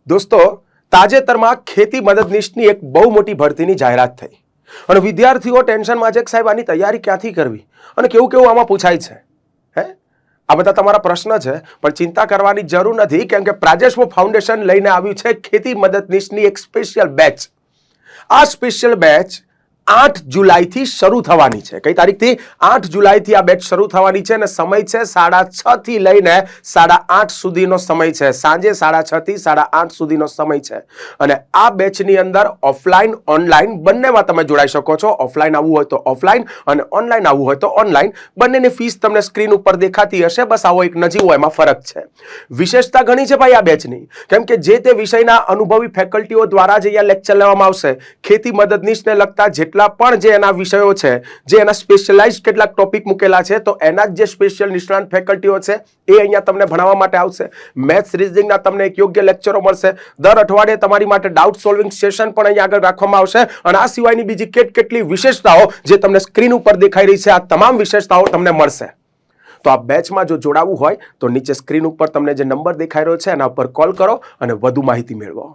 દોસ્તો, તાજેતરમાં ખેતી મદદનીશની એક બહુ મોટી ભરતીની જાહેરાત થઈ અને વિદ્યાર્થીઓ ટેન્શનમાં છે કે સાહેબ આની તૈયારી ક્યાંથી કરવી અને કેવું કેવું આમાં પૂછાય છે. હે આ બધા તમારા પ્રશ્ન છે, પણ ચિંતા કરવાની જરૂર નથી, કેમ કે પ્રાજેસ્મો ફાઉન્ડેશન લઈને આવ્યું છે ખેતી મદદનીશની એક સ્પેશિયલ બેચ. આ સ્પેશિયલ બેચ 8 જુલાઈથી શરૂ થવાની છે. કઈ તારીખથી? 8 જુલાઈથી આ બેચ શરૂ થવાની છે અને સમય છે 6:30 થી લઈને 8:30 સુધીનો સમય છે. સાંજે 6:30 થી 8:30 સુધીનો સમય છે. અને આ બેચની અંદર ઓફલાઈન ઓનલાઈન બંનેમાં તમે જોડાઈ શકો છો. ઓફલાઈન આવવું હોય તો ઓફલાઈન અને ઓનલાઈન આવવું હોય તો ઓનલાઈન. બંનેની ફીસ તમને સ્ક્રીન ઉપર દેખાતી હશે. બસ આવો એક નજીવો એમાં ફરક છે. વિશેષતા ઘણી છે ભાઈ આ બેચની, કેમ કે જે તે વિષયના અનુભવી ફેકલ્ટીઓ દ્વારા જ અહીંયા લેક્ચર લેવામાં આવશે. ખેતી મદદનીશને લગતા જેટલા પણ જે એના વિષયો છે, જે એના સ્પેશિયલાઇઝ કેટલાક ટોપિક મૂકેલા છે, તો એના જ જે સ્પેશિયલ નિષ્ણાંત ફેકલ્ટીઓ છે એ અહીંયા તમને ભણાવવા માટે આવશે. મેથ્સ રીઝનિંગના તમને એક યોગ્ય લેક્ચરો મળશે. દર અઠવાડિયે તમારી માટે ડાઉટ સોલ્વિંગ સેશન પણ અહીંયા આગળ રાખવામાં આવશે. અને આ સિવાયની બીજી કેટલી વિશેષતાઓ જે તમને સ્ક્રીન ઉપર દેખાઈ રહી છે, આ તમામ વિશેષતાઓ તમને મળશે. તો આ બેચમાં જો જોડાવવું હોય તો નીચે સ્ક્રીન ઉપર તમને જે નંબર દેખાઈ રહ્યો છે એના ઉપર કોલ કરો અને વધુ માહિતી મેળવો.